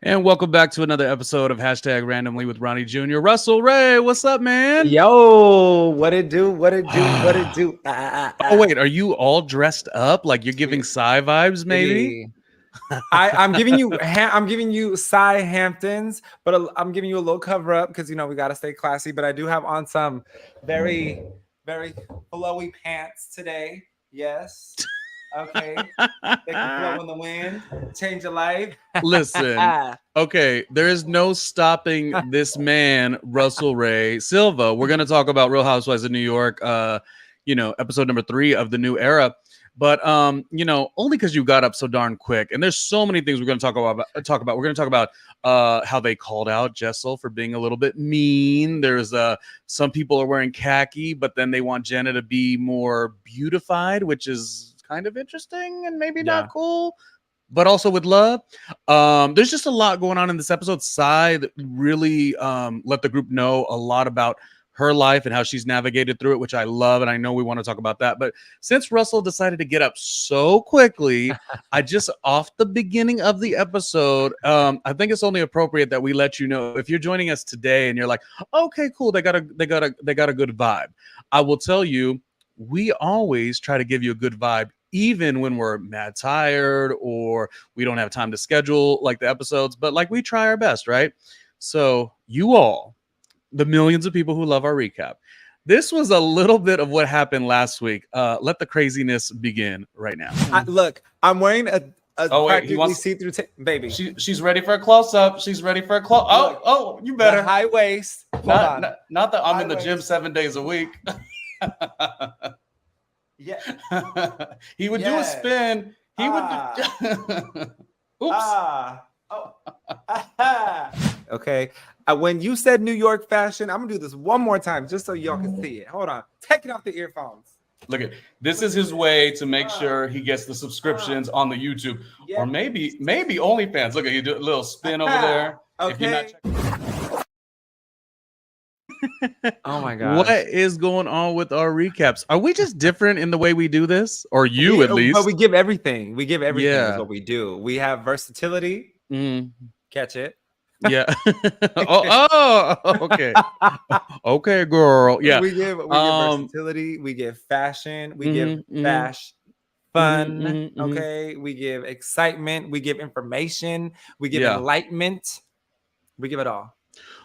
And welcome back to another episode of Hashtag Randomly with Ronnie Jr. Russell Ray, what's up, man? Yo, what it do? What it do? What it do? Oh, wait, are you all dressed up? Like you're giving We- Psy vibes, maybe? Baby. I'm giving you I'm giving you Cy Hamptons, but I'm giving you a little cover up because we gotta stay classy. But I do have on some very, very flowy pants today. Yes. Okay. They can flow in the wind, change your life. Listen, okay, there is no stopping this man, Russell Ray Silva. We're going to talk about Real Housewives of New York, episode number 3 of the new era. But only because you got up so darn quick, and there's so many things we're going to talk about. We're going to talk about how they called out Jessel for being a little bit mean. There's some people are wearing khaki, but then they want Jenna to be more beautified, which is kind of interesting and maybe not cool, but also with love. There's just a lot going on in this episode. Sai that really let the group know a lot about her life and how she's navigated through it, which I love, and I know we want to talk about that. But since Russell decided to get up so quickly, I just off the beginning of the episode, I think it's only appropriate that we let you know if you're joining us today and you're like, okay, cool, they got a good vibe. I will tell you, we always try to give you a good vibe, even when we're mad tired or we don't have time to schedule like the episodes, but like we try our best, right? So you all, the millions of people who love our recap, this was a little bit of what happened last week. Let the craziness begin right now. Look, I'm wearing a practically he see-through baby. She's ready for a close-up. She's ready for a close. Oh, you better. The high waist. Not that I'm High in the gym waist. 7 days a week. Yeah. He would do a spin. He would do... Oops. Okay. When you said New York fashion, I'm gonna do this one more time just so y'all can see it. Hold on. Take it off the earphones. Look at this. Is his way to make sure he gets the subscriptions on the YouTube, or maybe OnlyFans. Look at you do a little spin over there. Okay. If you're not Oh my god. What is going on with our recaps? Are we just different in the way we do this, or you at least? But we give everything. We give everything Yeah. is what we do. We have versatility. Catch it. Yeah. Okay. Okay, girl. Yeah. We give versatility. We give fashion. We give fun. Okay. We give excitement. We give information. We give enlightenment. We give it all.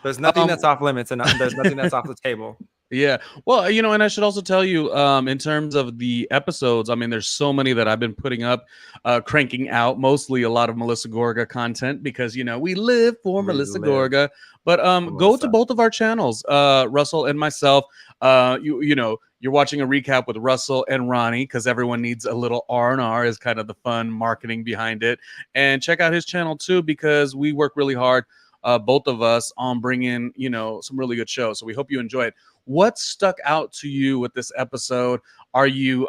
There's nothing that's off limits, and there's nothing that's off the table. Yeah. Well, and I should also tell you, in terms of the episodes, I mean, there's so many that I've been putting up, cranking out, mostly a lot of Melissa Gorga content because, we live for Melissa Gorga. But go to both of our channels, Russell and myself. You're watching a recap with Russell and Ronnie because everyone needs a little R&R is kind of the fun marketing behind it. And check out his channel, too, because we work really hard, both of us, on bringing, some really good shows. So we hope you enjoy it. What stuck out to you with this episode? Are you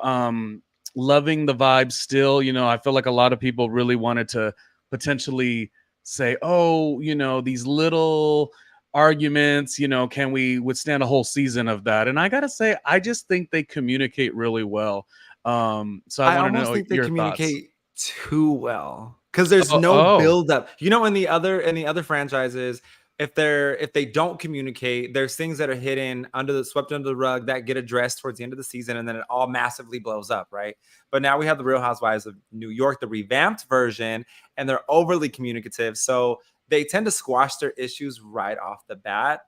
loving the vibe still? I feel like a lot of people really wanted to potentially say, oh, these little arguments, can we withstand a whole season of that? And I gotta say, I just think they communicate really well. So I want to know think they your communicate thoughts. too well because there's no build up. In the other franchises, if they don't communicate, there's things that are hidden swept under the rug that get addressed towards the end of the season, and then it all massively blows up, right? But now we have the Real Housewives of New York, the revamped version, and they're overly communicative, so they tend to squash their issues right off the bat,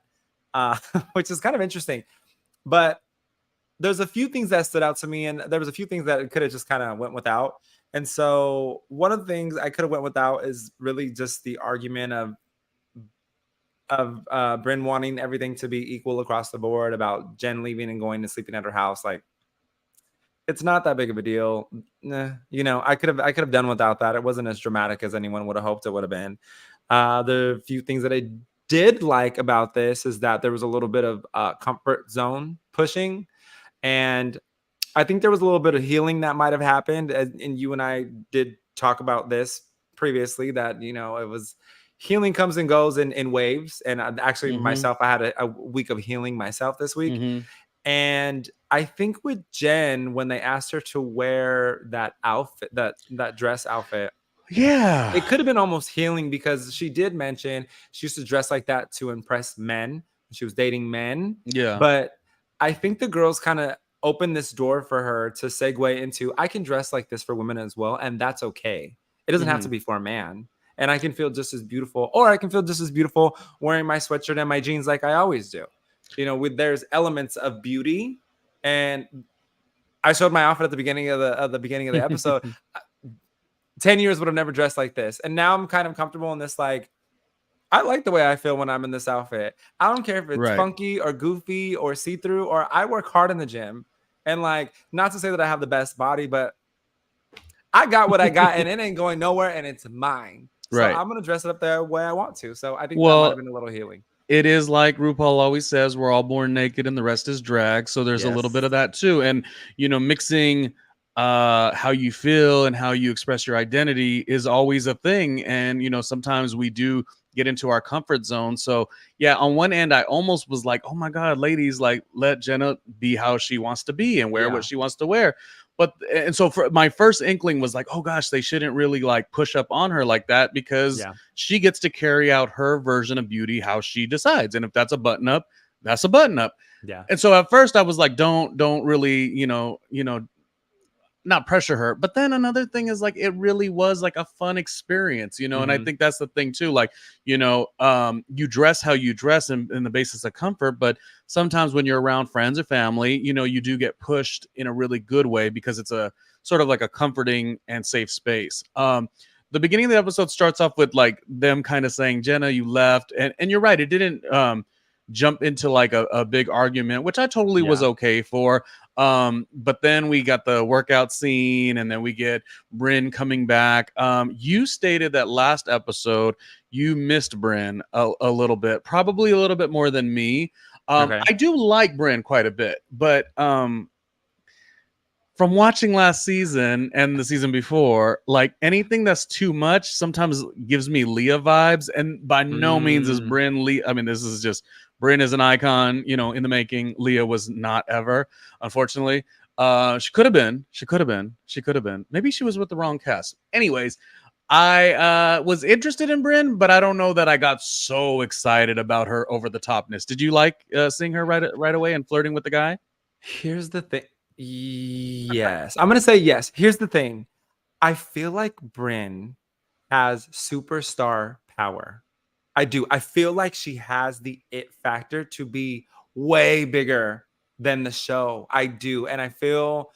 which is kind of interesting. But there's a few things that stood out to me, and there was a few things that could have just kind of went without. And so one of the things I could have went without is really just the argument of Brynn wanting everything to be equal across the board about Jen leaving and going and sleeping at her house. Like, it's not that big of a deal. I could have done without that. It wasn't as dramatic as anyone would have hoped it would have been. The few things that I did like about this is that there was a little bit of comfort zone pushing, and I think there was a little bit of healing that might have happened. And you and I did talk about this previously, that it was. Healing comes and goes in waves. And actually myself, I had a week of healing myself this week. And I think with Jen, when they asked her to wear that outfit, that dress outfit. Yeah. It could have been almost healing because she did mention she used to dress like that to impress men when she was dating men. Yeah. But I think the girls kind of opened this door for her to segue into, I can dress like this for women as well, and that's okay. It doesn't have to be for a man. And I can feel just as beautiful, or I can feel just as beautiful wearing my sweatshirt and my jeans like I always do. You know, there's elements of beauty. And I showed my outfit at the beginning of the episode. 10 years would have never dressed like this. And now I'm kind of comfortable in this, like, I like the way I feel when I'm in this outfit. I don't care if it's funky or goofy or see-through, or I work hard in the gym. And like, not to say that I have the best body, but I got what I got and it ain't going nowhere and it's mine. So I'm going to dress it up the way I want to. So I think that might have been a little healing. It is like RuPaul always says, we're all born naked and the rest is drag. So there's a little bit of that too. And, you know, mixing how you feel and how you express your identity is always a thing. And, you know, sometimes we do get into our comfort zone. So yeah, on one end, I almost was like, oh my God, ladies, like let Jenna be how she wants to be and wear what she wants to wear. But, and so for my first inkling was like, oh gosh, they shouldn't really like push up on her like that because she gets to carry out her version of beauty how she decides. And if that's a button up, that's a button up. Yeah. And so at first I was like, don't really, you know, not pressure her. But then another thing is like, it really was like a fun experience, you know? And I think that's the thing too. Like, you know, you dress how you dress in the basis of comfort, but sometimes when you're around friends or family, you know, you do get pushed in a really good way because it's a sort of like a comforting and safe space. The beginning of the episode starts off with like them kind of saying, Jenna, you left. And you're right. It didn't, jump into like a big argument, which I totally was okay for. But then we got the workout scene and then we get Brynn coming back. You stated that last episode you missed Brynn a little bit, probably a little bit more than me. I do like Brynn quite a bit, but from watching last season and the season before, like anything that's too much sometimes gives me Leah vibes. And by no means is Brynn Leah. I mean, this is just Brynn is an icon, you know, in the making. Leah was not ever, unfortunately. She could have been. Maybe she was with the wrong cast. Anyways, I was interested in Brynn, but I don't know that I got so excited about her over the topness. Did you like seeing her right away and flirting with the guy? Here's the thing. Yes. I'm going to say yes. Here's the thing. I feel like Brynn has superstar power. I do. I feel like she has the it factor to be way bigger than the show. I do. And I feel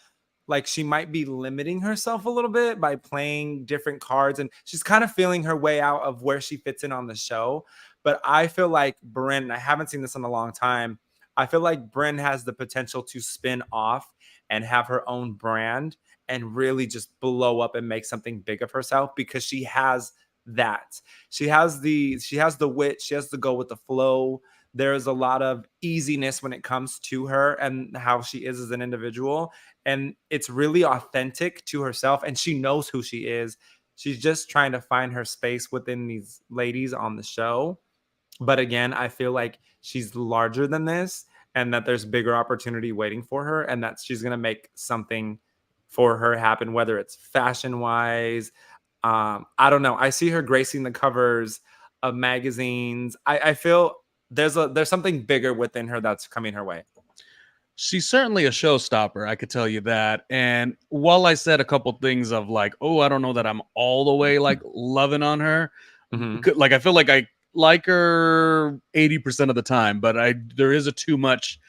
like she might be limiting herself a little bit by playing different cards. And she's kind of feeling her way out of where she fits in on the show. But I feel like Brynn, I haven't seen this in a long time. I feel like Brynn has the potential to spin off and have her own brand and really just blow up and make something big of herself because she has that. She has the wit, she has to go with the flow. There's a lot of easiness when it comes to her and how she is as an individual. And it's really authentic to herself and she knows who she is. She's just trying to find her space within these ladies on the show. But again, I feel like she's larger than this and that there's bigger opportunity waiting for her and that she's going to make something for her happen, whether it's fashion wise. I don't know. I see her gracing the covers of magazines. I feel there's something bigger within her that's coming her way. She's certainly a showstopper, I could tell you that. And while I said a couple things of like, oh, I don't know that I'm all the way like loving on her, like I feel like I like her 80% of the time, but there is a too much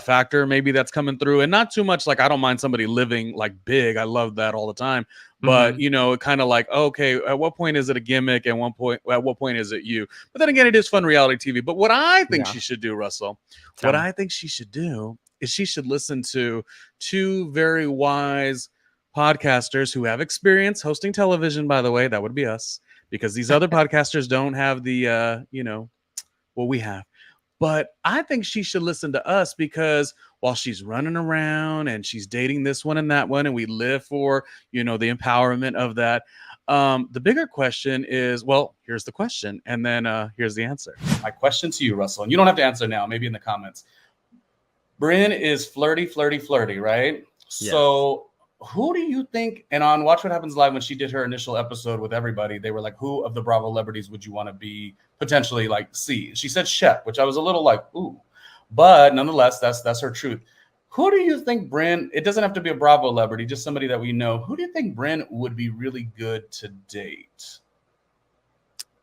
factor maybe that's coming through, and not too much like I don't mind somebody living like big. I love that all the time, but you know, kind of like, okay, at what point is it a gimmick? And at what point is it you? But then again, it is fun reality TV. But what I think she should do, Russell, I think she should do is she should listen to two very wise podcasters who have experience hosting television. By the way, that would be us, because these other podcasters don't have the you know, what we have. But I think she should listen to us, because while she's running around and she's dating this one and that one, and we live for, you know, the empowerment of that, the bigger question is, well, here's the question, and then here's the answer. My question to you, Russell, and you don't have to answer now, maybe in the comments. Brynn is flirty, right? Yes. So who do you think? And on Watch What Happens Live, when she did her initial episode with everybody, they were like, "Who of the Bravo celebrities would you want to be potentially like see?" She said Shep, which I was a little like, "Ooh," but nonetheless, that's her truth. Who do you think Brynn? It doesn't have to be a Bravo celebrity, just somebody that we know. Who do you think Brynn would be really good to date?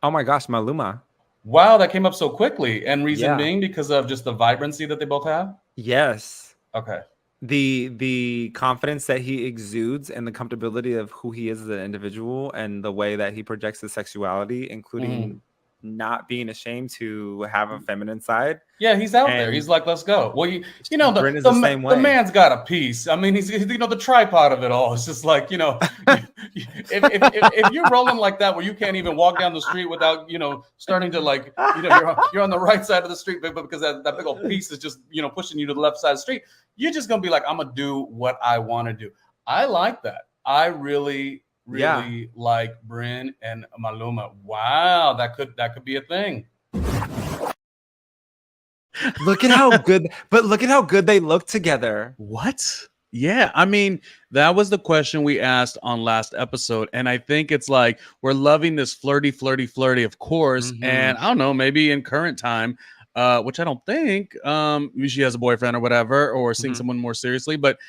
Oh my gosh, Maluma. Wow, that came up so quickly. And reason being because of just the vibrancy that they both have? Yes. Okay. The confidence that he exudes and the comfortability of who he is as an individual and the way that he projects his sexuality, including not being ashamed to have a feminine side. Yeah, he's out there. He's like, let's go. Well, you know, the man's got a piece. I mean, he's the tripod of it all. It's just like, if you're rolling like that where you can't even walk down the street without, starting to like, you're on the right side of the street, but because that big old piece is just, pushing you to the left side of the street, you're just going to be like, I'm going to do what I want to do. I like that. I really like Brynn and Maluma. Wow, that could be a thing. Look at how good, but look at how good they look together. What? Yeah, I mean, that was the question we asked on last episode, and I think it's like we're loving this flirty, of course, and I don't know, maybe in current time, which I don't think she has a boyfriend or whatever, or seeing someone more seriously, but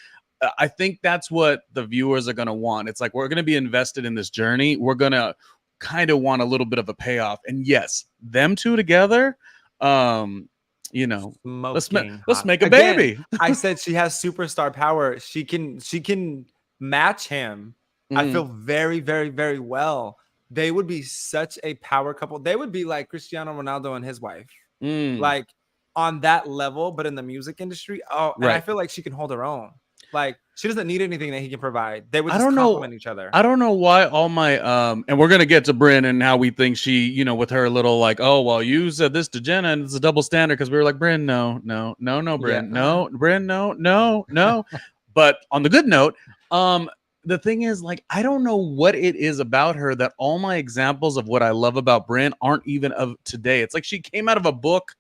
I think that's what the viewers are going to want. It's like, we're going to be invested in this journey. We're going to kind of want a little bit of a payoff. And yes, them two together, let's make a baby. I said she has superstar power. She can match him. I feel very, very, very well. They would be such a power couple. They would be like Cristiano Ronaldo and his wife. Like on that level, but in the music industry. Oh, and I feel like she can hold her own. Like, she doesn't need anything that he can provide. They would just complement each other. I don't know why all my and we're gonna get to Brynn and how we think she, with her little like, oh well, you said this to Jenna and it's a double standard because we were like, Brynn, no, Brynn, no, Brynn, no. But on the good note, the thing is, like, I don't know what it is about her that all my examples of what I love about Brynn aren't even of today. It's like she came out of a book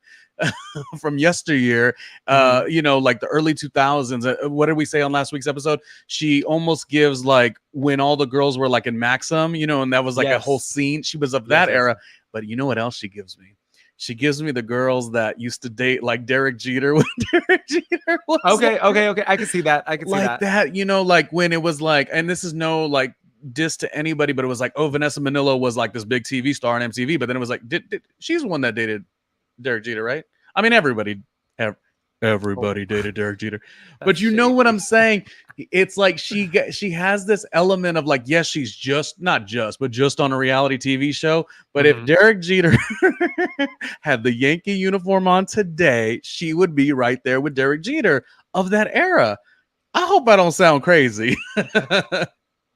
from yesteryear, like the early 2000s. What did we say on last week's episode? She almost gives like when all the girls were like in Maxim, and that was like a whole scene. She was of that era. But you know what else she gives me? She gives me the girls that used to date like Derek Jeter when Derek Jeter was okay. I can see that. I can see like that. Like when it was like, and this is no like diss to anybody, but it was like, oh, Vanessa Manillo was like this big TV star on MTV, but then it was like, she's the one that dated Derek Jeter, right? I mean, everybody dated Derek Jeter, but you know what I'm saying? It's like she has this element of like, yes, she's just on a reality TV show. But if Derek Jeter had the Yankee uniform on today, she would be right there with Derek Jeter of that era. I hope I don't sound crazy.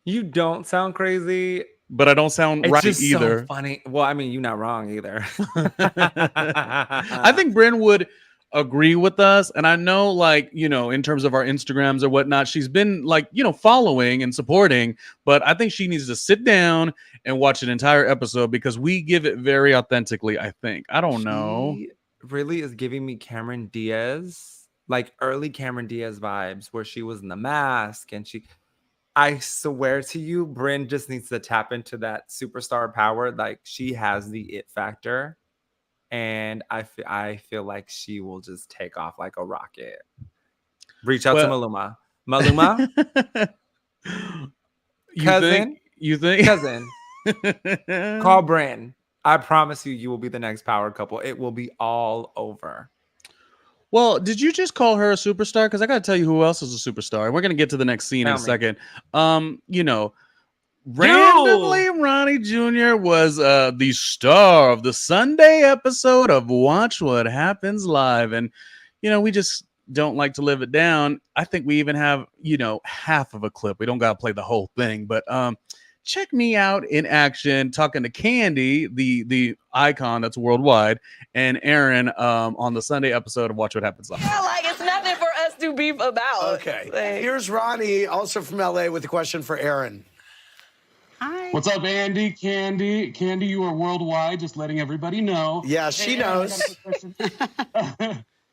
You don't sound crazy. But I don't sound right either. So funny. Well, I mean, you're not wrong either. I think Brynn would agree with us. And I know, like, in terms of our Instagrams or whatnot, she's been like, following and supporting. But I think she needs to sit down and watch an entire episode because we give it very authentically, I think. I don't know. She really is giving me Cameron Diaz, like early Cameron Diaz vibes where she was in The Mask and I swear to you, Brynn just needs to tap into that superstar power. Like, she has the it factor. And I feel like she will just take off like a rocket. Reach out to Maluma. Maluma? You think? Cousin. Call Brynn. I promise you will be the next power couple. It will be all over. Well, did you just call her a superstar? Because I got to tell you who else is a superstar. And we're going to get to the next scene in a second. Randomly, Ronnie Jr. was the star of the Sunday episode of Watch What Happens Live. And, we just don't like to live it down. I think we even have, half of a clip. We don't got to play the whole thing. But check me out in action talking to Candy, the icon that's worldwide, and Aaron on the Sunday episode of Watch What Happens Live. Yeah, like it's nothing for us to beef about. Okay. Here's Ronnie, also from LA, with a question for Aaron. Hi. What's up, Andy? Candy, you are worldwide, just letting everybody know. Yeah, she knows.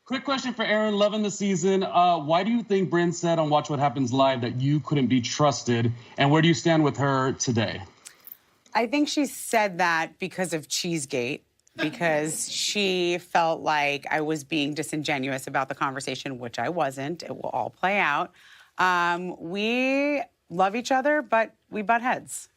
Quick question for Aaron. Loving the season. Why do you think Brynn said on Watch What Happens Live that you couldn't be trusted? And where do you stand with her today? I think she said that because of Cheesegate, because she felt like I was being disingenuous about the conversation, which I wasn't. It will all play out. We love each other, but we butt heads.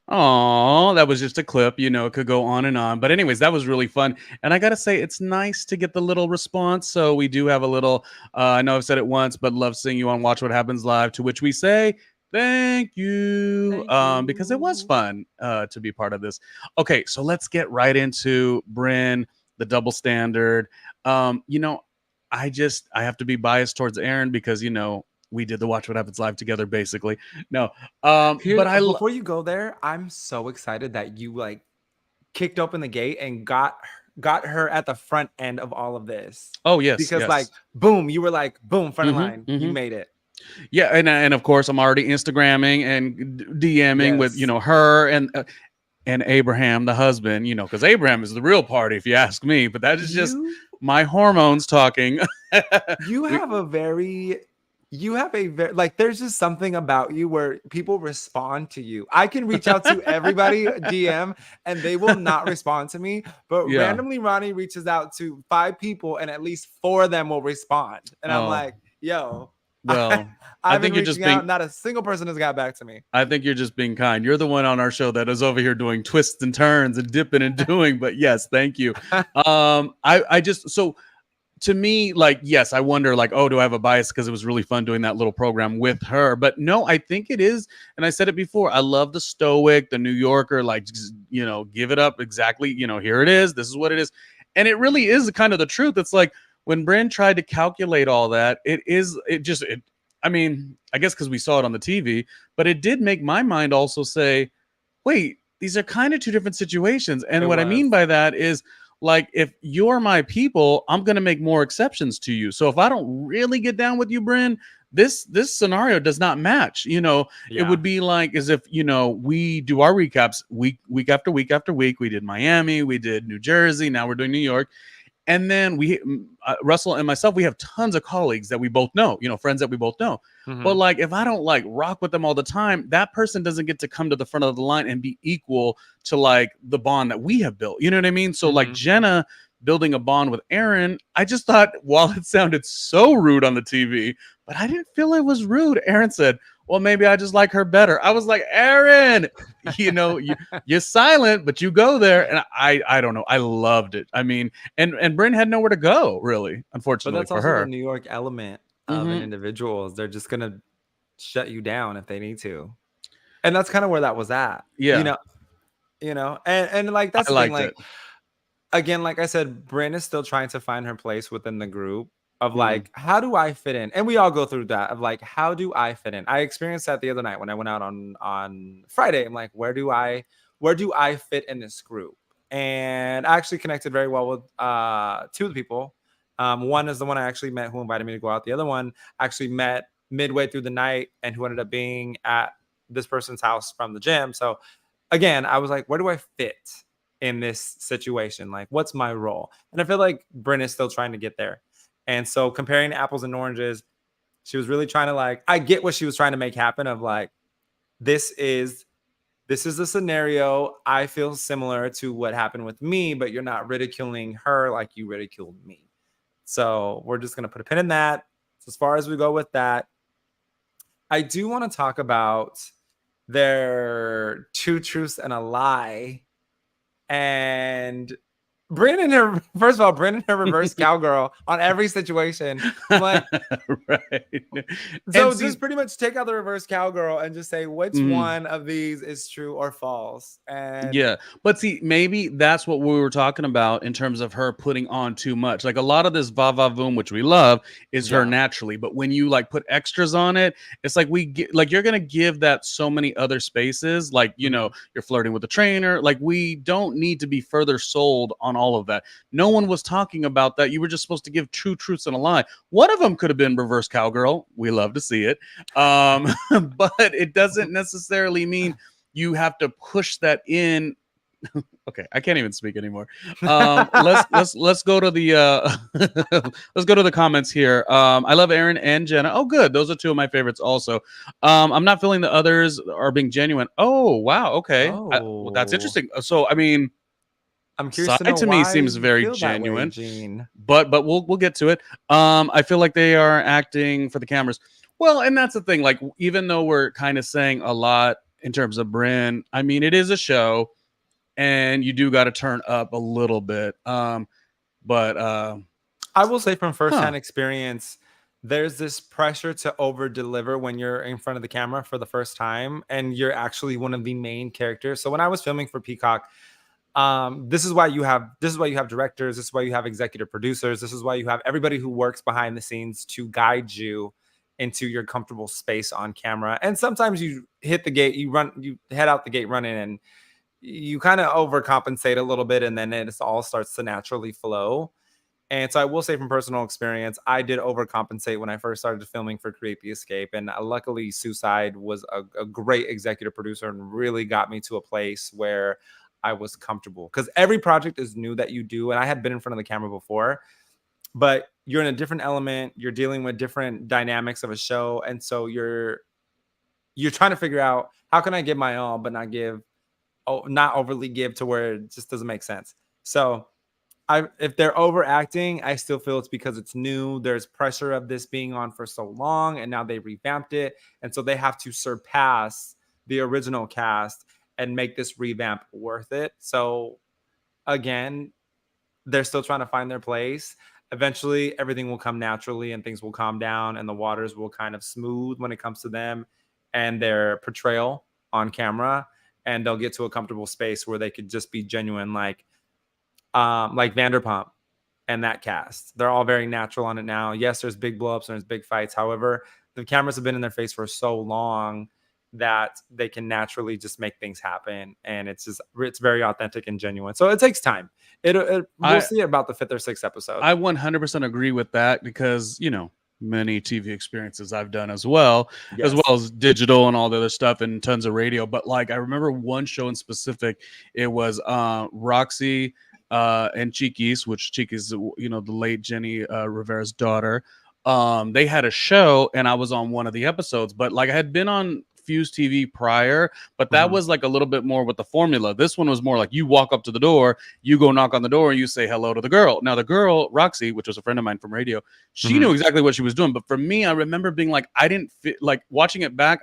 Oh, that was just a clip. You know, it could go on and on. But anyways, that was really fun. And I got to say, it's nice to get the little response. So we do have a little, I know I've said it once, but love seeing you on Watch What Happens Live, to which we say, thank you, because it was fun to be part of this. Okay, so let's get right into Brynn, the double standard. You know, I have to be biased towards Aaron because, you know, we did the Watch What Happens Live together, basically. No, but before you go there, I'm so excited that you like kicked open the gate and got her at the front end of all of this. Oh yes, because like boom, you were like boom, front of line, you mhm. made it. Yeah, and of course I'm already Instagramming and DMing with, you know, her and Abraham, the husband, you know, because Abraham is the real party, if you ask me. But that is just my hormones talking. You have a very like, there's just something about you where people respond to you. I can reach out to everybody DM and they will not respond to me, but randomly Ronnie reaches out to 5 people and at least 4 of them will respond. And I'm like, yo, well, I think you're just being out, not a single person has got back to me. I think you're just being kind. You're the one on our show that is over here doing twists and turns and dipping and doing, but yes, thank you. I just, so to me, like, yes, I wonder, like, oh, do I have a bias because it was really fun doing that little program with her? But no, I think it is. And I said it before. I love the stoic, the New Yorker, like, just, you know, give it up exactly. You know, here it is. This is what it is. And it really is kind of the truth. It's like when Brynn tried to calculate all that, I mean, I guess because we saw it on the TV, but it did make my mind also say, wait, these are kind of 2 different situations. And what I mean by that is, like, if you're my people, I'm going to make more exceptions to you. So if I don't really get down with you, Brynn, this scenario does not match. You know, it would be like as if, you know, we do our recaps week after week after week. We did Miami, we did New Jersey, now we're doing New York. And then we, Russell and myself, we have tons of colleagues that we both know, you know, friends that we both know. But like, if I don't like rock with them all the time, that person doesn't get to come to the front of the line and be equal to like the bond that we have built. You know what I mean? So like Jenna building a bond with Aaron, I just thought, while it sounded so rude on the TV, but I didn't feel it was rude. Aaron said, well, maybe I just like her better. I was like, Aaron, you know, you're silent, but you go there. And I don't know. I loved it. I mean, and Brynn had nowhere to go, really, unfortunately, but that's for also her. the New York element of an individual. They're just going to shut you down if they need to. And that's kind of where that was at. Yeah. You know, and like, that's the thing. Like, again, like I said, Brynn is still trying to find her place within the group. Of like, how do I fit in? And we all go through that of like, how do I fit in? I experienced that the other night when I went out on Friday. I'm like, where do I fit in this group? And I actually connected very well with 2 of the people. One is the one I actually met who invited me to go out. The other one I actually met midway through the night and who ended up being at this person's house from the gym. So again, I was like, where do I fit in this situation? Like, what's my role? And I feel like Brynn is still trying to get there. And so comparing apples and oranges, she was really trying to like, I get what she was trying to make happen of like, this is a scenario I feel similar to what happened with me, but you're not ridiculing her like you ridiculed me. So we're just going to put a pin in that. So as far as we go with that, I do want to talk about their 2 truths and a lie. And Brynn and her reverse cowgirl on every situation. I'm like, right. So just pretty much take out the reverse cowgirl and just say which one of these is true or false. And yeah, but see, maybe that's what we were talking about in terms of her putting on too much. Like a lot of this va-va-voom, which we love, is her naturally. But when you like put extras on it, it's like you're gonna give that so many other spaces. Like, you know, you're flirting with the trainer. Like, we don't need to be further sold on all of that. No one was talking about that. You were just supposed to give 2 truths and a lie. One of them could have been reverse cowgirl. We love to see it. But it doesn't necessarily mean you have to push that in Okay, I can't even speak anymore. Let's go to the let's go to the comments here. I love Aaron and Jenna. Oh, good. Those are two of my favorites also. I'm not feeling the others are being genuine. Oh, wow. Okay. Well, that's Oh, interesting. So, I mean, I'm curious to side know to me why seems you very feel that way, genuine, Gene. but we'll get to it. I feel like they are acting for the cameras. Well, and that's the thing. Like, even though we're kind of saying a lot in terms of Bryn, I mean, it is a show, and you do got to turn up a little bit. But I will say from firsthand huh. experience, there's this pressure to over deliver when you're in front of the camera for the first time and you're actually one of the main characters. So when I was filming for Peacock, this is why you have directors, this is why you have executive producers, this is why you have everybody who works behind the scenes to guide you into your comfortable space on camera. And sometimes you hit the gate, you head out the gate running, and you kind of overcompensate a little bit, and then it all starts to naturally flow. And so I will say from personal experience, I did overcompensate when I first started filming for Create the Escape. And luckily, Suicide was a great executive producer and really got me to a place where I was comfortable. Because every project is new that you do. And I had been in front of the camera before, but you're in a different element. You're dealing with different dynamics of a show. And so you're trying to figure out, how can I give my all, but not overly give to where it just doesn't make sense. So if they're overacting, I still feel it's because it's new. There's pressure of this being on for so long, and now they revamped it. And so they have to surpass the original cast and make this revamp worth it. So again, they're still trying to find their place. Eventually, everything will come naturally and things will calm down and the waters will kind of smooth when it comes to them and their portrayal on camera. And they'll get to a comfortable space where they could just be genuine, like Vanderpump and that cast. They're all very natural on it now. Yes, there's big blowups and there's big fights. However, the cameras have been in their face for so long that they can naturally just make things happen. And it's very authentic and genuine. So it takes time. We'll see it about the 5th or 6th episode. I 100% agree with that because, many TV experiences I've done as well as digital and all the other stuff and tons of radio. But like, I remember one show in specific, it was Roxy and Chiquis, which Chiquis, the late Jenny Rivera's daughter. They had a show and I was on one of the episodes, but like I had been on Fuse TV prior, but that was like a little bit more with the formula. This one was more like you walk up to the door, you go knock on the door, and you say hello to the girl. Now the girl, Roxy, which was a friend of mine from radio, she knew exactly what she was doing. But for me, I remember being like, I didn't fit, like watching it back.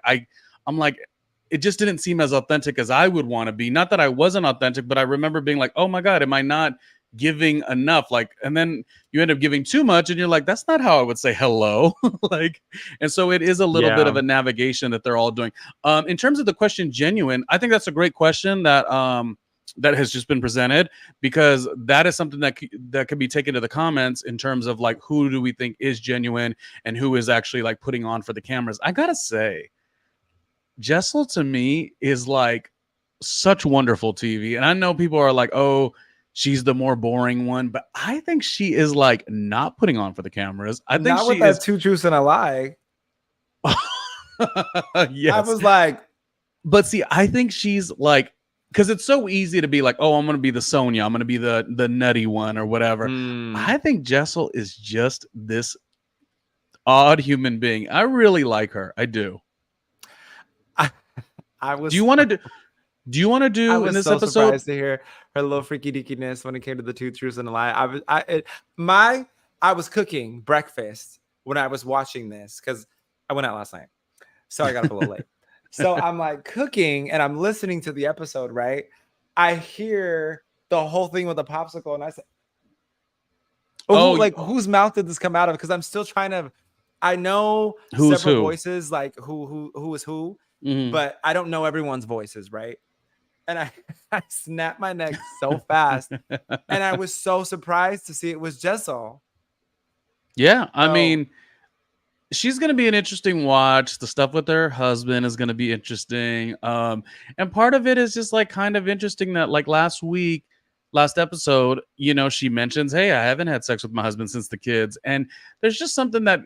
I'm like, it just didn't seem as authentic as I would want to be. Not that I wasn't authentic, but I remember being like, oh my God, am I not giving enough? Like, and then you end up giving too much and you're like, that's not how I would say hello. Like, and so it is a little bit of a navigation that they're all doing. In terms of the question, genuine, I think that's a great question that that has just been presented, because that is something that could be taken to the comments in terms of like, who do we think is genuine and who is actually like putting on for the cameras. I gotta say, Jessel to me is like such wonderful TV. And I know people are like, oh, she's the more boring one, but I think she is like not putting on for the cameras. I think not with that 2 Truths and a Lie. Yes. I was like, but see, I think she's like, because it's so easy to be like, oh, I'm going to be the Sonia, I'm going to be the nutty one or whatever. I think Jessel is just this odd human being. I really like her. I do. Do you want to do in this episode? Surprised to hear her little freaky deakiness when it came to the 2 Truths and a Lie. I was cooking breakfast when I was watching this because I went out last night, so I got up a little late. So I'm like cooking and I'm listening to the episode. Right, I hear the whole thing with the popsicle, and I said, whose mouth did this come out of? Because I'm still trying to. I know several voices, like who is who. But I don't know everyone's voices, right? And I snapped my neck so fast. And I was so surprised to see it was Jessel. Yeah, I mean, she's going to be an interesting watch. The stuff with her husband is going to be interesting. And part of it is just like kind of interesting that like last episode, she mentions, hey, I haven't had sex with my husband since the kids. And there's just something that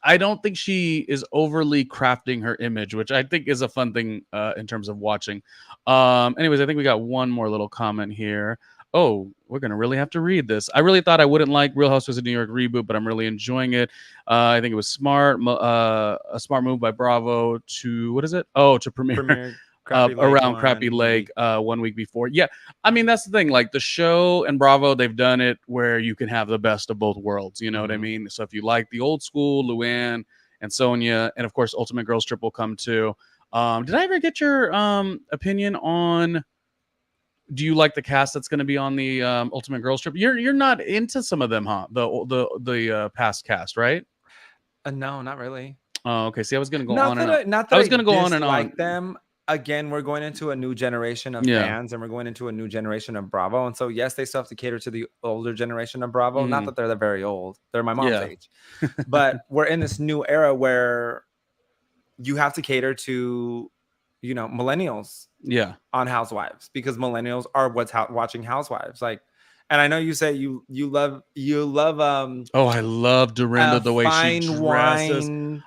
I don't think she is overly crafting her image, which I think is a fun thing in terms of watching. Anyways, I think we got one more little comment here. Oh, we're gonna really have to read this. I really thought I wouldn't like Real Housewives of New York reboot, but I'm really enjoying it. I think it was smart, a smart move by Bravo to what is it? Oh, to premiere around Crappy Lake 1 week before. Yeah, I mean that's the thing. Like the show and Bravo, they've done it where you can have the best of both worlds. You know what I mean? So if you like the old school, Luann and Sonia, and of course Ultimate Girls Trip will come too. Did I ever get your opinion on? Do you like the cast that's going to be on the Ultimate Girls Trip? You're not into some of them, huh? The past cast, right? No, not really. Oh, okay. See, I was going to go Not on that and on. not that I was going to go on and dislike on. them. Again, we're going into a new generation of fans, and we're going into a new generation of Bravo. And so, yes, they still have to cater to the older generation of Bravo. Not that they're very old; they're my mom's age. But we're in this new era where you have to cater to, millennials. Yeah. On Housewives, because millennials are what's watching Housewives. Like, and I know you say you love Oh, I love Dorinda the way she dresses. Wine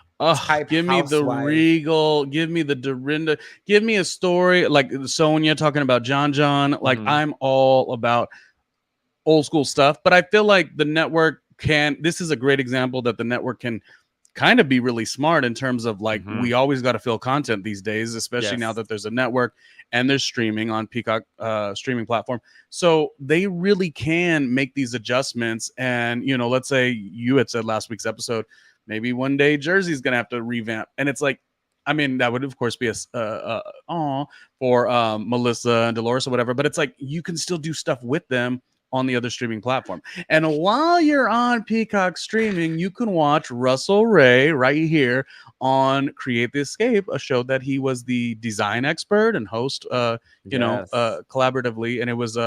Give me the regal, give me the Dorinda, give me a story like Sonia talking about John. Like I'm all about old school stuff, but I feel like the network this is a great example that the network can kind of be really smart in terms of like we always got to fill content these days, especially now that there's a network and there's streaming on Peacock streaming platform. So they really can make these adjustments. And let's say you had said last week's episode, maybe one day Jersey's gonna have to revamp, and it's like, I mean, that would of course be for Melissa and Dolores or whatever, but it's like you can still do stuff with them on the other streaming platform. And while you're on Peacock streaming, you can watch Russell Ray right here on Create the Escape, a show that he was the design expert and host, collaboratively. And it was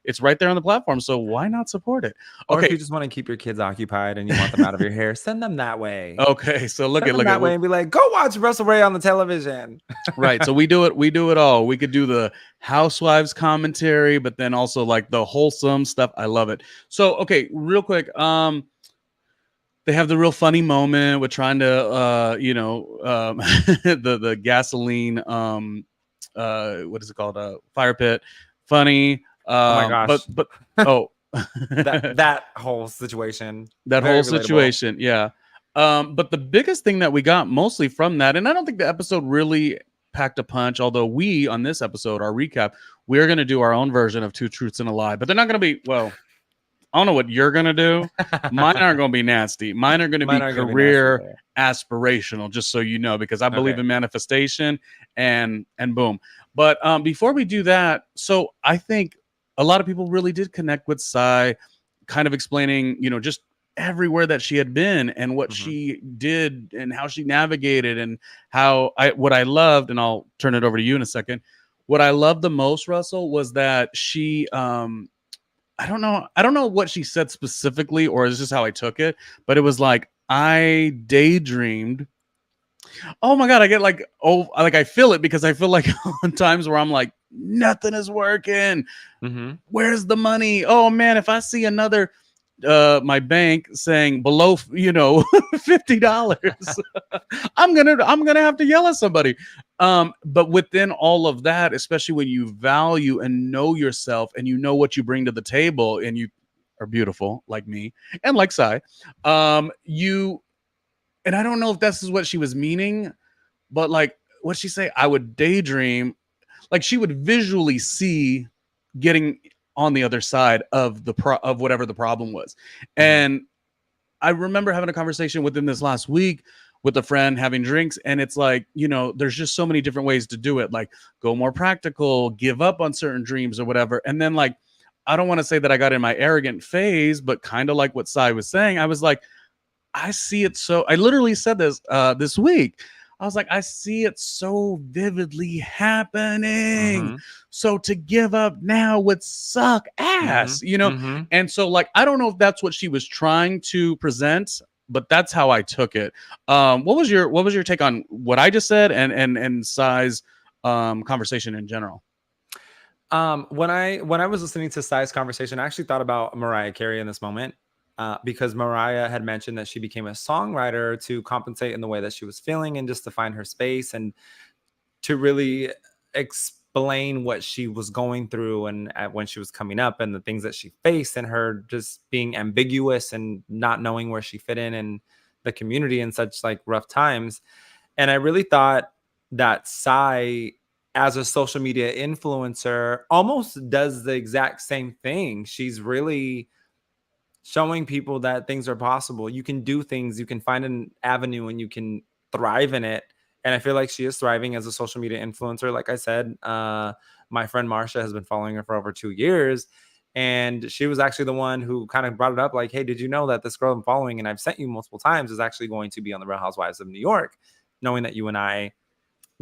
it's right there on the platform. So why not support it? Okay. Or if you just want to keep your kids occupied and you want them out of your hair, send them that way. Okay. So look at that way and be like, go watch Russell Ray on the television. Right. So we do it all. We could do the Housewives commentary, but then also like the wholesome stuff. I love it. So, okay, real quick. They have the real funny moment with trying to, the gasoline, what is it called? Fire pit. Funny. Oh my gosh. But that whole situation. That whole situation. Yeah. But the biggest thing that we got mostly from that, and I don't think the episode really packed a punch, although we on this episode, our recap, we're going to do our own version of Two Truths and a Lie, but they're not going to be, well, I don't know what you're going to do. Mine aren't going to be nasty. Mine are going to be career aspirational, just so you know, because I believe in manifestation and boom. But before we do that, so I think a lot of people really did connect with Sai, kind of explaining, just everywhere that she had been and what she did and how she navigated and what I loved, and I'll turn it over to you in a second. What I loved the most, Russell, was that she I don't know what she said specifically, or is just how I took it, but it was like, I daydreamed. Oh my God, I get like, I feel it, because I feel like on times where I'm like, nothing is working. Where's the money? Oh man, if I see another my bank saying below $50, I'm gonna have to yell at somebody. But within all of that, especially when you value and know yourself and you know what you bring to the table, and you are beautiful like me and like Sai, and I don't know if this is what she was meaning, but like, what'd she say? I would daydream, like she would visually see getting on the other side of of whatever the problem was. And I remember having a conversation within this last week with a friend, having drinks, and it's like, there's just so many different ways to do it, like go more practical, give up on certain dreams or whatever. And then like, I don't want to say that I got in my arrogant phase, but kind of like what Sai was saying, I was like, I see it. So I literally said this week. I was like, I see it so vividly happening. So to give up now would suck ass, And so like, I don't know if that's what she was trying to present, but that's how I took it. What was your take on what I just said and Sai's conversation in general? When I was listening to Sai's conversation, I actually thought about Mariah Carey in this moment. because Mariah had mentioned that she became a songwriter to compensate in the way that she was feeling and just to find her space and to really explain what she was going through and when she was coming up and the things that she faced and her just being ambiguous and not knowing where she fit in the community in such like rough times. And I really thought that Psy, as a social media influencer, almost does the exact same thing. She's really showing people that things are possible. You can do things, you can find an avenue and you can thrive in it. And I feel like she is thriving as a social media influencer. Like I said, my friend Marsha has been following her for over 2 years. And she was actually the one who kind of brought it up like, hey, did you know that this girl I'm following and I've sent you multiple times is actually going to be on the Real Housewives of New York, knowing that you and I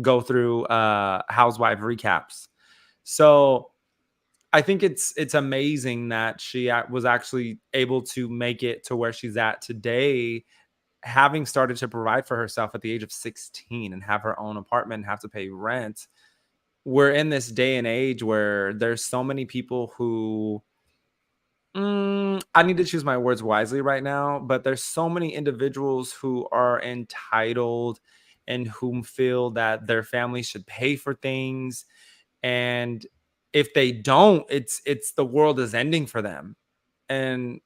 go through housewife recaps. So I think it's amazing that she was actually able to make it to where she's at today, having started to provide for herself at the age of 16 and have her own apartment and have to pay rent. We're in this day and age where there's so many people who I need to choose my words wisely right now, but there's so many individuals who are entitled and whom feel that their family should pay for things. And if they don't, it's the world is ending for them. And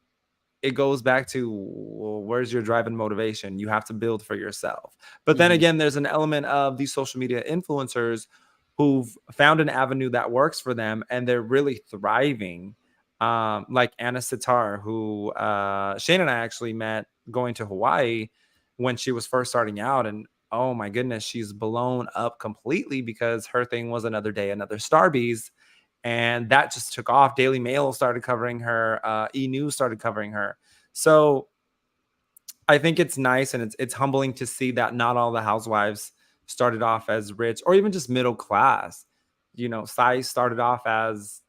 it goes back to, well, where's your drive and motivation? You have to build for yourself. But then again, there's an element of these social media influencers who've found an avenue that works for them and they're really thriving. Like Anna Sitar, who Shane and I actually met going to Hawaii when she was first starting out. And oh my goodness, she's blown up completely because her thing was Another Day, Another Starbies. And that just took off. Daily Mail started covering her. E-News started covering her. So I think it's nice and it's humbling to see that not all the housewives started off as rich or even just middle class. You know, Sai started off as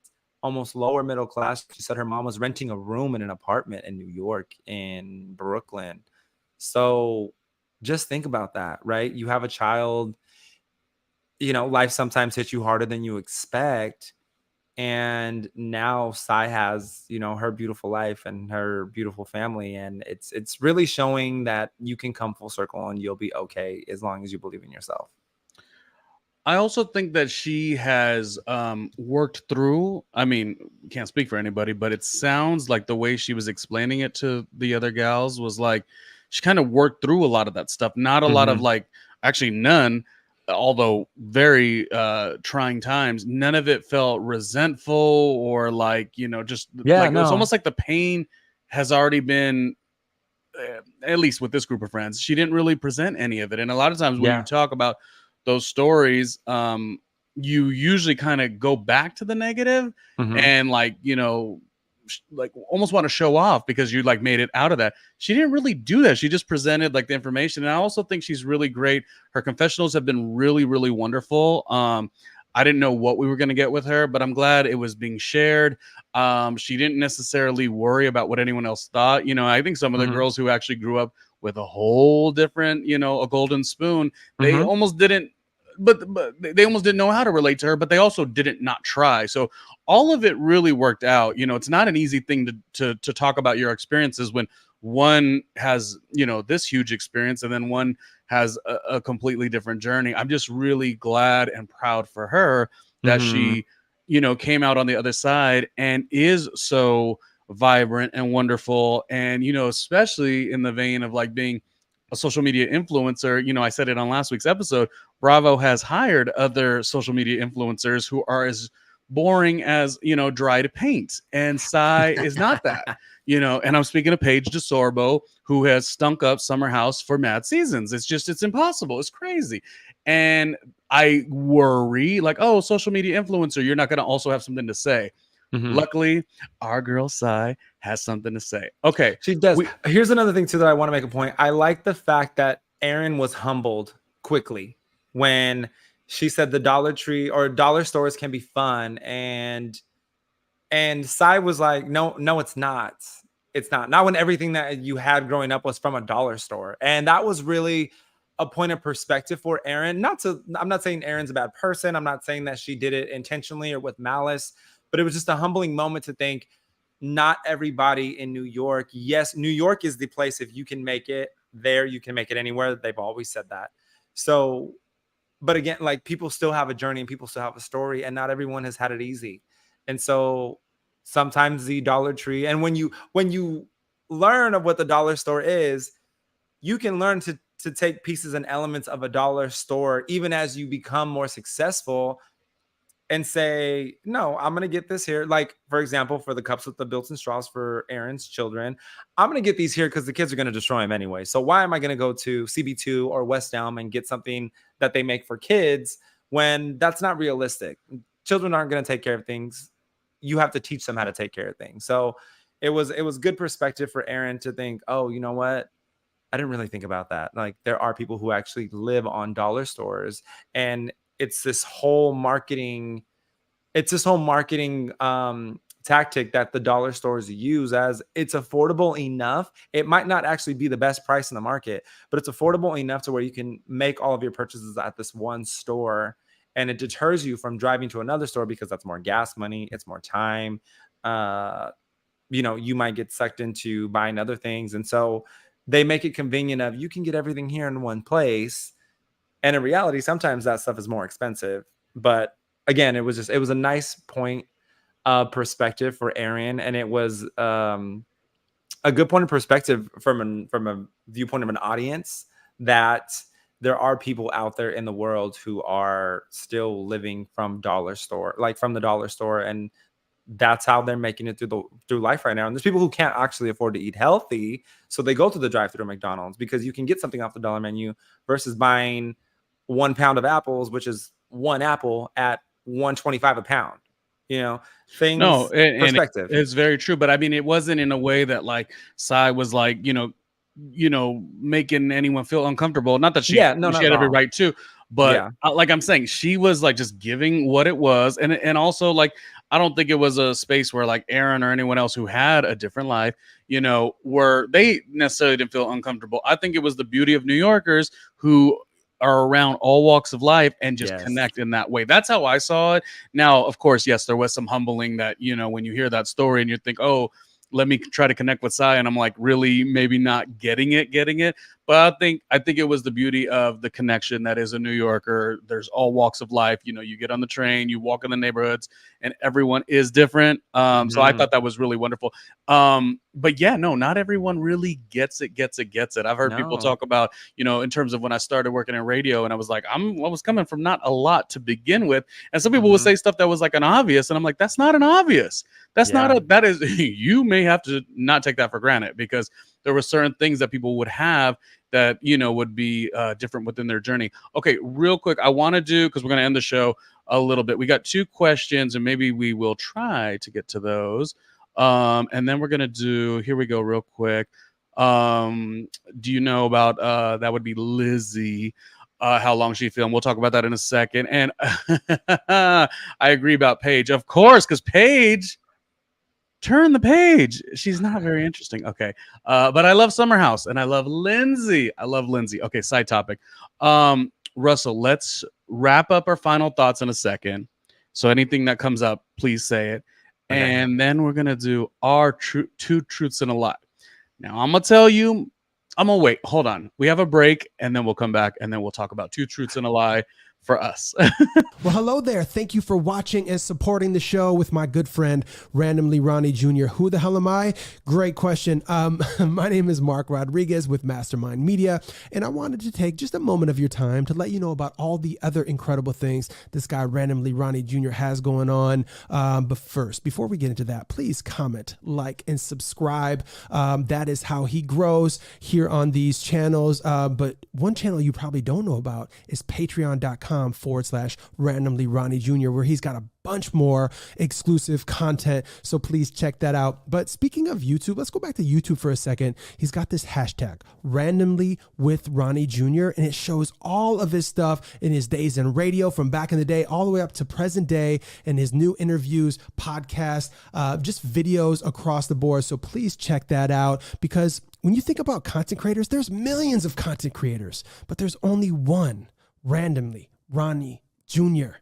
almost lower middle class. She said her mom was renting a room in an apartment in New York, in Brooklyn. So just think about that, right? You have a child, you know, life sometimes hits you harder than you expect. And now Sai has, you know, her beautiful life and her beautiful family. And it's really showing that you can come full circle and you'll be okay as long as you believe in yourself. I also think that she has worked through, I mean, can't speak for anybody, but it sounds like the way she was explaining it to the other gals was like she kind of worked through a lot of that stuff. Not a lot of like, actually none, although very trying times. None of it felt resentful or like, you know, just like it was almost like the pain has already been, at least with this group of friends, she didn't really present any of it. And a lot of times when you talk about those stories, you usually kind of go back to the negative and like, you know, like almost want to show off because you like made it out of that. She didn't really do that. She just presented like the information. And I also think she's really great. Her confessionals have been really, really wonderful. I didn't know what we were going to get with her, but I'm glad it was being shared. She didn't necessarily worry about what anyone else thought. You know, I think some of the girls who actually grew up with a whole different, you know, a golden spoon, they almost didn't, but they almost didn't know how to relate to her, but they also didn't not try. So all of it really worked out. You know, it's not an easy thing to talk about your experiences when one has, you know, this huge experience and then one has a completely different journey. I'm just really glad and proud for her that she, you know, came out on the other side and is so vibrant and wonderful. And, you know, especially in the vein of like being a social media influencer, you know, I said it on last week's episode, Bravo has hired other social media influencers who are as boring as, you know, dried paint. And Sai is not that, you know, and I'm speaking of Paige DeSorbo, who has stunk up Summer House for mad seasons. It's just, it's impossible. It's crazy. And I worry like, oh, social media influencer, you're not going to also have something to say. Luckily, our girl Sai has something to say. Okay. She does. Here's another thing too that I want to make a point. I like the fact that Erin was humbled quickly when she said the Dollar Tree or dollar stores can be fun. And Sai was like, no, it's not. It's not. Not when everything that you had growing up was from a dollar store. And that was really a point of perspective for Erin. I'm not saying Erin's a bad person. I'm not saying that she did it intentionally or with malice, but it was just a humbling moment to think not everybody in New York. Yes, New York is the place. If you can make it there, you can make it anywhere. They've always said that. So, but again, like people still have a journey and people still have a story, and not everyone has had it easy. And so sometimes the Dollar Tree, and when you learn of what the dollar store is, you can learn to take pieces and elements of a dollar store, even as you become more successful, and say, no, I'm going to get this here. Like, for example, for the cups with the built-in straws for Aaron's children, I'm going to get these here because the kids are going to destroy them anyway. So why am I going to go to CB2 or West Elm and get something that they make for kids when that's not realistic? Children aren't going to take care of things. You have to teach them how to take care of things. So it was good perspective for Aaron to think, oh, you know what? I didn't really think about that. Like, there are people who actually live on dollar stores, and it's this whole marketing tactic that the dollar stores use, as it's affordable enough. It might not actually be the best price in the market, but it's affordable enough to where you can make all of your purchases at this one store, and it deters you from driving to another store because that's more gas money. It's more time. You might get sucked into buying other things. And so they make it convenient of you can get everything here in one place. And in reality, sometimes that stuff is more expensive. But again, it was a nice point of perspective for Aaron. And it was a good point of perspective from a viewpoint of an audience, that there are people out there in the world who are still living from the dollar store. And that's how they're making it through life right now. And there's people who can't actually afford to eat healthy, so they go to the drive-through McDonald's because you can get something off the dollar menu versus buying 1 pound of apples, which is one apple, at $1.25 a pound. Things. No, perspective. It's very true. But I mean, it wasn't in a way that like Sai was like, making anyone feel uncomfortable. Not that she had every right to, but like I'm saying, she was like just giving what it was. And also, like, I don't think it was a space where like Aaron or anyone else who had a different life, where they necessarily didn't feel uncomfortable. I think it was the beauty of New Yorkers who are around all walks of life and just connect in that way. That's how I saw it. Now, of course, yes, there was some humbling that, when you hear that story and you think, oh, let me try to connect with Sai, and I'm like, really, maybe not getting it. But I think it was the beauty of the connection that is a New Yorker. There's all walks of life. You get on the train, you walk in the neighborhoods, and everyone is different. So I thought that was really wonderful. But yeah, no, not everyone really gets it. I've heard people talk about, in terms of when I started working in radio, and I was like, I was coming from not a lot to begin with. And some people would say stuff that was like an obvious. And I'm like, that's not an obvious. That is, you may have to not take that for granted, because there were certain things that people would have that, would be different within their journey. Okay, real quick, I want to do, because we're going to end the show a little bit. We got 2 questions, and maybe we will try to get to those. And then we're going to do, here we go real quick. Do you know about, that would be Lizzie, how long she filmed? We'll talk about that in a second. And I agree about Paige, of course, because Paige, turn the page. She's not very interesting. Okay. But I love Summer House, and I love Lindsay. Okay, side topic. Russell, let's wrap up our final thoughts in a second. So anything that comes up, please say it. Okay. And then we're going to do our 2 truths and a lie. Now, I'm going to tell you, I'm going to wait. Hold on. We have a break, and then we'll come back, and then we'll talk about 2 truths and a lie for us. Well, hello there. Thank you for watching and supporting the show with my good friend, Randomly Ronnie Jr. Who the hell am I? Great question. My name is Mark Rodriguez with Mastermind Media, and I wanted to take just a moment of your time to let you know about all the other incredible things this guy, Randomly Ronnie Jr. has going on. But first, before we get into that, please comment, like, and subscribe. That is how he grows here on these channels. But one channel you probably don't know about is patreon.com/randomly Ronnie Jr., where he's got a bunch more exclusive content. So please check that out. But speaking of YouTube, let's go back to YouTube for a second. He's got this hashtag randomly with Ronnie Jr., and it shows all of his stuff in his days in radio from back in the day all the way up to present day, and his new interviews, podcasts, just videos across the board. So please check that out, because when you think about content creators, there's millions of content creators, but there's only one, Randomly Ronnie Jr.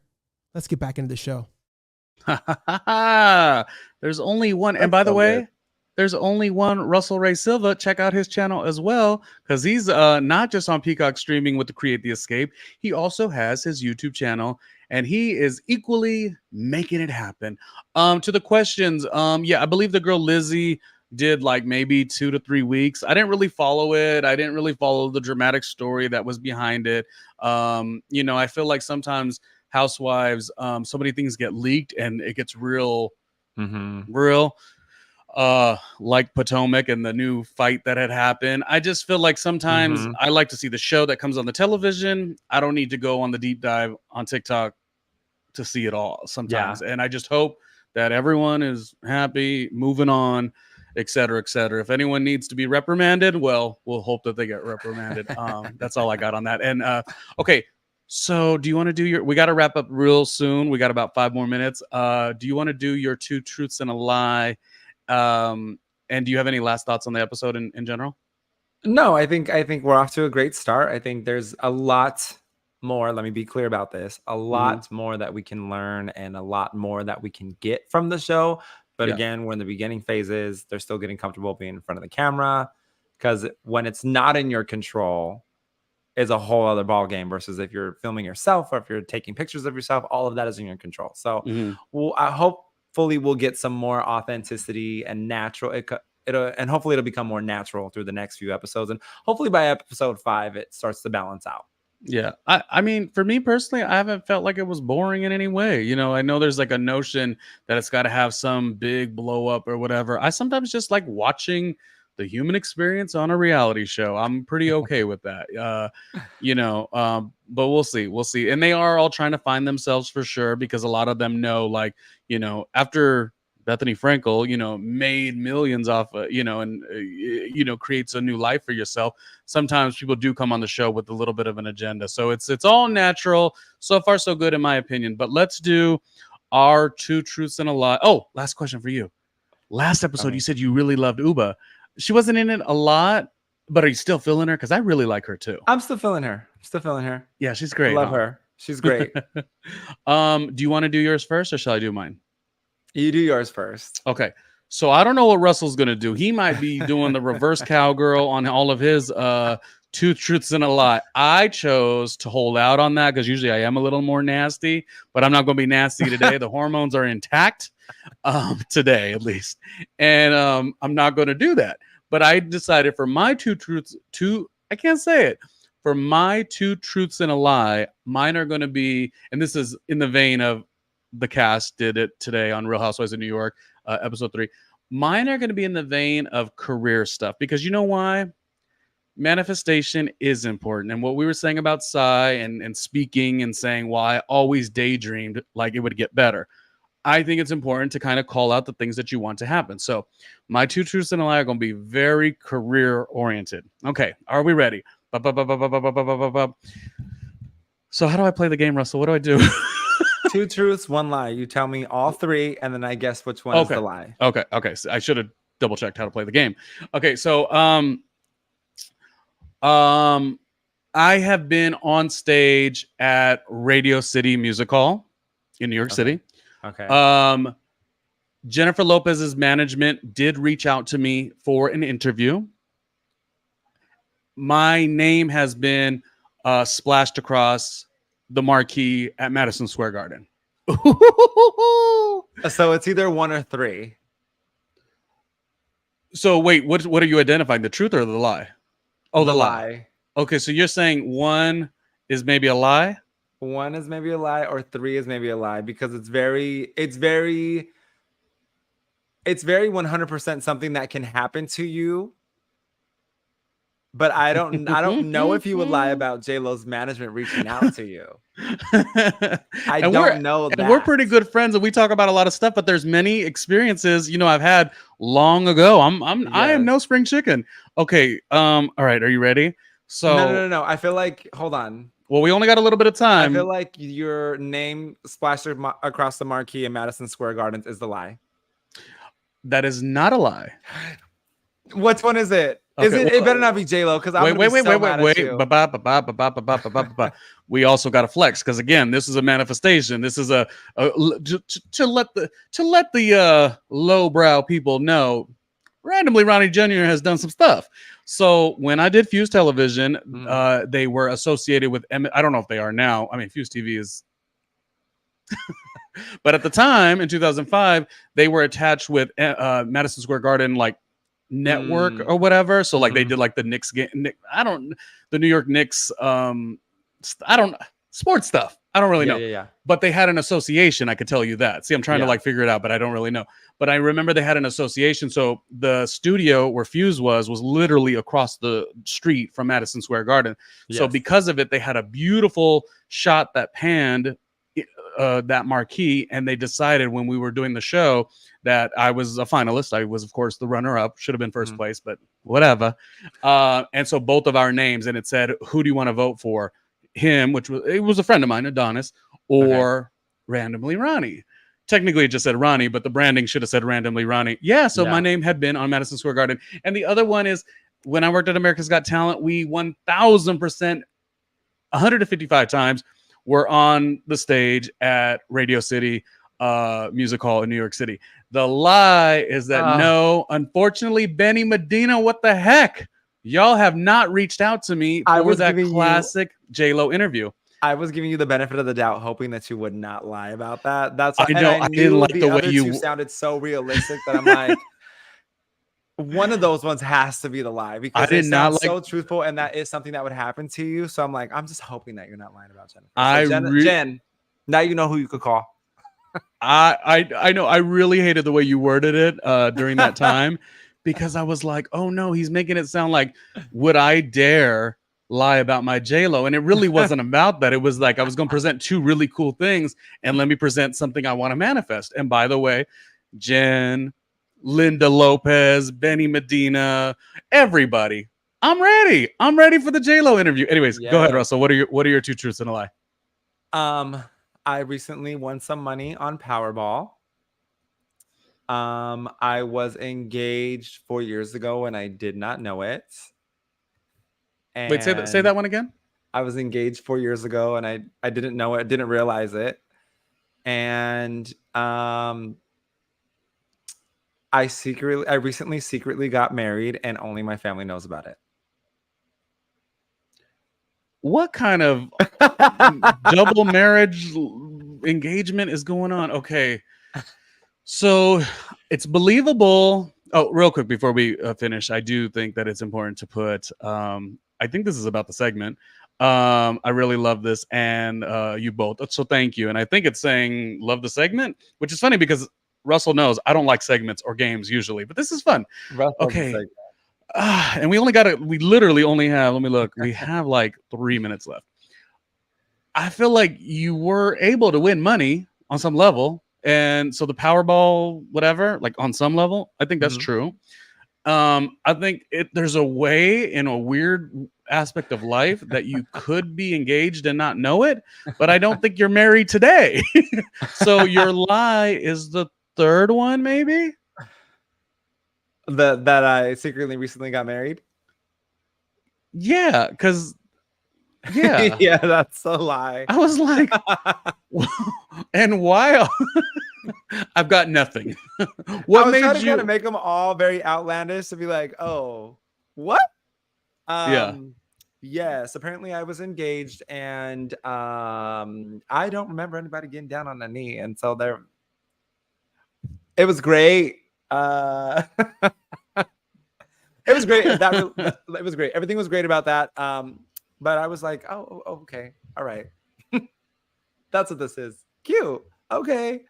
Let's get back into the show. There's only one. And That's by the so way, good. there's only one Russell Ray Silva. Check out his channel as well, because he's not just on Peacock streaming with the Create the Escape. He also has his YouTube channel, and he is equally making it happen. To the questions, yeah, I believe the girl Lizzie did like maybe 2 to 3 weeks. I didn't really follow it. I didn't really follow the dramatic story that was behind it. You know, I feel like sometimes Housewives, so many things get leaked and it gets real, real. Like Potomac and the new fight that had happened. I just feel like sometimes I like to see the show that comes on the television. I don't need to go on the deep dive on TikTok to see it all sometimes. And I just hope that everyone is happy, moving on, et cetera, et cetera. If anyone needs to be reprimanded, well, we'll hope that they get reprimanded. That's all I got on that. And okay, so do you want to do your, we got to wrap up real soon. We got about 5 more minutes. Do you want to do your 2 truths and a lie? And do you have any last thoughts on the episode in general? No, I think we're off to a great start. I think there's a lot more. Let me be clear about this. A lot more that we can learn and a lot more that we can get from the show. But again, we're in the beginning phases. They're still getting comfortable being in front of the camera, because when it's not in your control is a whole other ball game versus if you're filming yourself or if you're taking pictures of yourself. All of that is in your control. So I hopefully we'll get some more authenticity and natural. And hopefully it'll become more natural through the next few episodes. And hopefully by episode 5, it starts to balance out. Yeah. I mean, for me personally, I haven't felt like it was boring in any way. You know, I know there's like a notion that it's got to have some big blow up or whatever. I sometimes just like watching the human experience on a reality show. I'm pretty okay with that. You know, but we'll see. We'll see. And they are all trying to find themselves for sure, because a lot of them know, like, you know, after Bethany Frankel, you know, made millions off, you know, and, you know, creates a new life for yourself. Sometimes people do come on the show with a little bit of an agenda. So it's all natural. So far, so good, in my opinion. But let's do our 2 truths and a lie. Oh, last question for you. Last episode, you said you really loved Uba. She wasn't in it a lot, but are you still feeling her? Because I really like her too. I'm still feeling her. Yeah, she's great. I love her. She's great. Do you want to do yours first or shall I do mine? You do yours first. Okay. So I don't know what Russell's going to do. He might be doing the reverse cowgirl on all of his 2 truths and a lie. I chose to hold out on that because usually I am a little more nasty, but I'm not going to be nasty today. The hormones are intact today, at least. And I'm not going to do that. But I decided for my 2 truths, I can't say it. For my 2 truths and a lie, mine are going to be, and this is in the vein of the cast did it today on Real Housewives of New York, episode 3. Mine are going to be in the vein of career stuff, because you know why? Manifestation is important. And what we were saying about Psy and speaking and saying, well, I always daydreamed like it would get better. I think it's important to kind of call out the things that you want to happen. So my 2 truths and a lie are going to be very career oriented. Okay. Are we ready? So how do I play the game, Russell? What do I do? 2 truths, 1 lie. You tell me all 3, and then I guess which one is the lie. Okay. So I should have double checked how to play the game. Okay, so I have been on stage at Radio City Music Hall in New York City. Okay. Jennifer Lopez's management did reach out to me for an interview. My name has been splashed across the marquee at Madison Square Garden. So it's either 1 or 3. So wait, what are you identifying? The truth or the lie? Oh, the lie. Okay, so you're saying 1 is maybe a lie? 1 is maybe a lie, or 3 is maybe a lie, because it's very 100% something that can happen to you. But I don't know if you would lie about J-Lo's management reaching out to you. I don't know that. And we're pretty good friends and we talk about a lot of stuff, but there's many experiences, you know, I've had long ago. I am no spring chicken. Okay. All right. Are you ready? So No. I feel like, hold on. Well, we only got a little bit of time. I feel like your name splashed across the marquee in Madison Square Gardens is the lie. That is not a lie. Which one is it? Okay, It better not be J-Lo because I'm wait. you. We also got to flex because again, this is a manifestation. This is to let the lowbrow people know. Randomly, Ronnie Jr. has done some stuff. So when I did Fuse Television, they were associated with I don't know if they are now. I mean, Fuse TV is. But at the time in 2005, they were attached with Madison Square Garden, like network or whatever. So like they did like the Knicks game. The New York Knicks. Sports stuff. I don't really know. Yeah. But they had an association. I could tell you that. See, I'm trying to like figure it out, but I don't really know. But I remember they had an association. So the studio where Fuse was literally across the street from Madison Square Garden. Yes. So because of it, they had a beautiful shot that panned that marquee, and they decided when we were doing the show that I was a finalist. I was, of course, the runner-up. Should have been first place, but whatever. And so both of our names, and it said, "Who do you want to vote for?" Him, it was a friend of mine, Adonis, or randomly Ronnie. Technically, it just said Ronnie, but the branding should have said randomly Ronnie. Yeah, so my name had been on Madison Square Garden. And the other one is when I worked at America's Got Talent, we 1,000%, 155 times were on the stage at Radio City Music Hall in New York City. The lie is that no, unfortunately, Benny Medina, what the heck? Y'all have not reached out to me for that classic J-Lo interview. I was giving you the benefit of the doubt, hoping that you would not lie about that. That's I know. I didn't like the way you sounded so realistic that I'm like, one of those ones has to be the lie because it sounds so truthful, and that is something that would happen to you. So I'm like, I'm just hoping that you're not lying about Jennifer. So Jen, now you know who you could call. I know. I really hated the way you worded it during that time because I was like, oh no, he's making it sound like, would I dare lie about my J-Lo? And it really wasn't about that. It was like I was going to present two really cool things, and let me present something I want to manifest. And by the way, Jen, Linda Lopez, Benny Medina, everybody, I'm ready. I'm ready for the J-Lo interview. Anyways, go ahead, Russell. What are your two truths and a lie? I recently won some money on Powerball. I was engaged 4 years ago and I did not know it. And wait, say that one again. I was engaged 4 years ago and I didn't know it, didn't realize it. And I recently secretly got married and only my family knows about it. What kind of double marriage engagement is going on? Okay. So it's believable. Oh, real quick before we finish, I do think that it's important to put, I think this is about the segment. I really love this, and you both. So thank you. And I think it's saying love the segment, which is funny because Russell knows I don't like segments or games usually, but this is fun. Okay. And we literally only have, let me look, we have like 3 minutes left. I feel like you were able to win money on some level. And so the Powerball, whatever, like on some level, I think that's true. I think there's a way in a weird aspect of life that you could be engaged and not know it, but I don't think you're married today. So your lie is the third one, maybe? That I secretly recently got married? Yeah, because yeah. Yeah, that's a lie. I was like, and why? I've got nothing. What made trying to you kind of make them all very outlandish to be like, oh, what? Yes, apparently I was engaged, and I don't remember anybody getting down on the knee, and so it was great. It was great. It was great. Everything was great about that. But I was like, oh, okay, all right. That's what this is. Cute. Okay.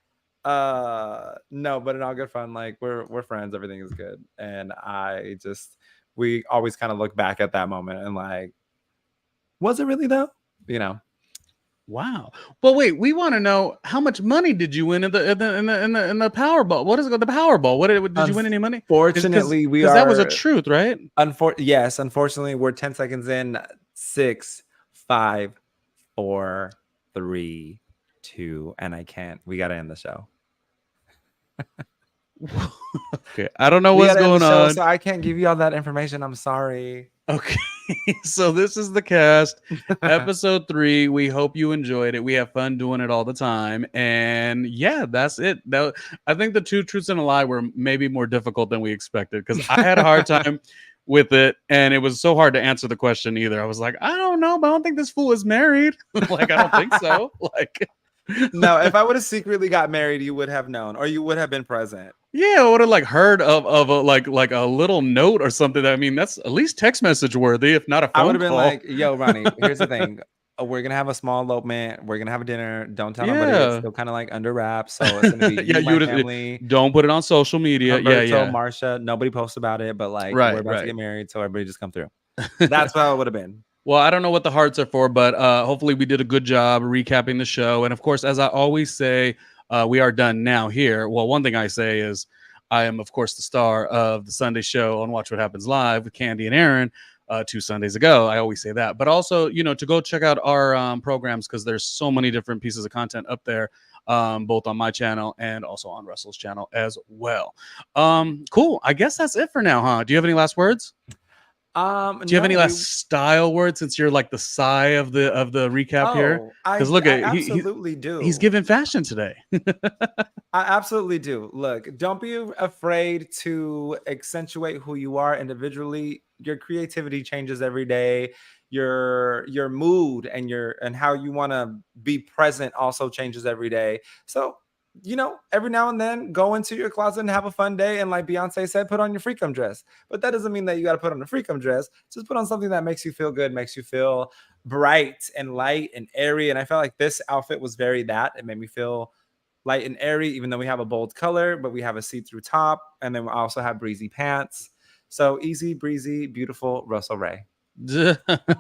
No, but in all good fun. Like we're friends. Everything is good. And we always kind of look back at that moment and like, was it really though? You know. Wow. Well, wait. We want to know how much money did you win in the Powerball? What is it called? The Powerball? Did you win any money? Fortunately, because that was a truth, right? Yes. Unfortunately, we're 10 seconds in. 6, 5, 4, 3, 2, and I can't. We gotta end the show. Okay, I don't know We what's gotta end the going show, on. so I can't give you all that information. I'm sorry. Okay, so this is the cast, episode 3. We hope you enjoyed it. We have fun doing it all the time, and yeah, that's it. I think the 2 truths and a lie were maybe more difficult than we expected because I had a hard time with it, and it was so hard to answer the question either. I was like, I don't know, but I don't think this fool is married. Like, I don't think so. Like, No, if I would have secretly got married, you would have known, or you would have been present. yeah, I would have like heard of a like a little note or something. I mean, that's at least text message worthy, if not a I would phone have been call. like, "Yo, Ronnie, here's the thing. We're gonna have a small elopement. We're gonna have a dinner. Don't tell nobody. It's Yeah. still kind of like under wraps. So it's gonna be Yeah, you, you my would family, don't put it on social media. Yeah, Humberto, yeah. Marsha. Nobody posts about it, but like Right, we're about right. to get married, so everybody just come through." That's what it would have been. Well, I don't know what the hearts are for, but hopefully we did a good job recapping the show. And of course, as I always say, we are done now here. Well, one thing I say is I am, of course, the star of the Sunday show on Watch What Happens Live with Candy and Aaron 2 Sundays ago. I always say that. But also, to go check out our programs because there's so many different pieces of content up there, both on my channel and also on Russell's channel as well. Cool. I guess that's it for now, huh? Do you have any last words? Do you have any last style words since you're like the sigh of the recap here? Because look I at absolutely do. He's giving fashion today. I absolutely do. Look, don't be afraid to accentuate who you are individually. Your creativity changes every day. Your mood and how you want to be present also changes every day. So, every now and then go into your closet and have a fun day. And like Beyonce said, put on your freakum dress. But that doesn't mean that you got to put on a freakum dress. Just put on something that makes you feel good, makes you feel bright and light and airy. And I felt like this outfit was very that. It made me feel light and airy, even though we have a bold color, but we have a see-through top. And then we also have breezy pants. So easy, breezy, beautiful Russell Ray. Well,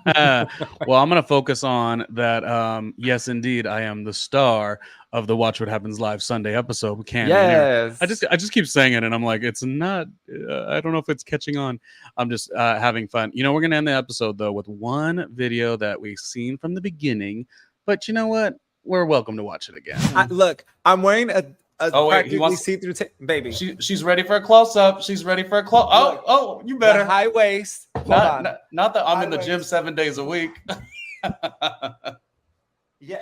I'm gonna focus on that. Yes, indeed, I am the star of the Watch What Happens Live Sunday episode with Candy. Yes. I just keep saying it, and I'm like, it's not. I don't know if it's catching on. I'm just having fun. We're gonna end the episode though with one video that we've seen from the beginning, but you know what? We're welcome to watch it again. Look, I'm wearing a practically he see-through baby. She's ready for a close-up. She's ready for a close. Oh, you better. The high waist. Not that I'm High in the gym waist. 7 days a week. Yeah.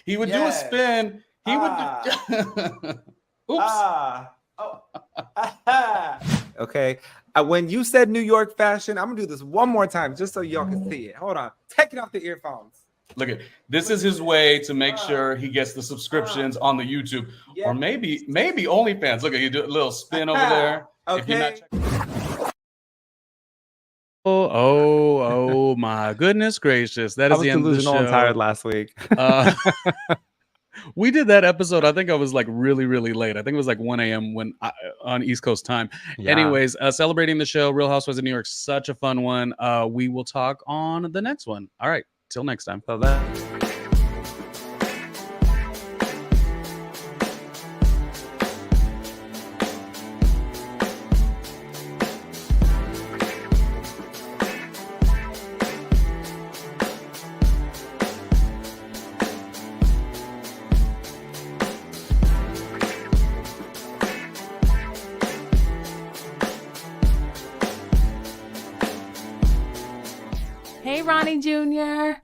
He would do a spin. He would do. Oops. Okay. When you said New York fashion, I'm gonna do this one more time just so y'all can see it. Hold on. Take it off the earphones. Look at this is his way to make sure he gets the subscriptions on the YouTube or maybe OnlyFans. Look at you do a little spin over there. Okay. Oh my goodness gracious! That is the end of the show. And tired last week. We did that episode. I think I was like really, really late. I think it was like 1 a.m. On East Coast time. Yeah. Anyways, celebrating the show, Real Housewives of New York, such a fun one. We will talk on the next one. All right, till next time. So that. Hey, Ronnie Jr.